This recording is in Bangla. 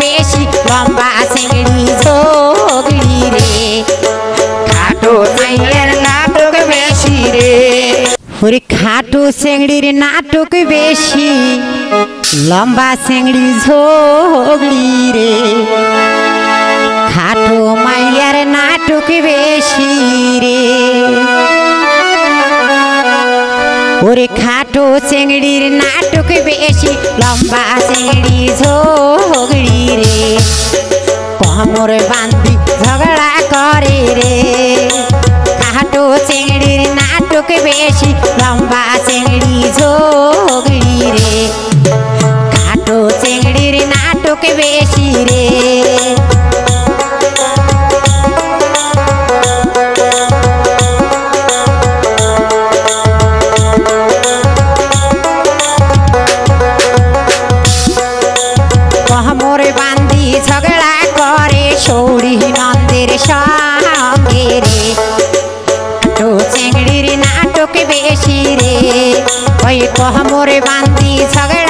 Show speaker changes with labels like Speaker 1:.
Speaker 1: বেশি লম্বা চিংড়ি ঝগড়ি রে
Speaker 2: খাটো চিংড়ির নাটক বেশি রে
Speaker 1: ওরে খাটো চিংড়ির নাটক বেশি লম্বা চিংড়ি ঝগড়ি রে খাটো মাইয়ার নাটক বেশি রে ওরে খাটো চিংড়ির নাটক বেশি লম্বা চিংড়ি ঝগড়ি রে কোমর বান্ধি ঝগড়া করে রে খাটো চিংড়ির নাটক বেশি লম্বা চিংড়ি ঝগড়ি রে খাটো চিংড়ির নাটক বেশি রে কোমর বান্ধি ঝগড়া করে সৌরি নন্দের সঙ্গে রে খাটো চিংড়ির নাটক বেশি রে ওই কোমর বান্ধি ঝগড়া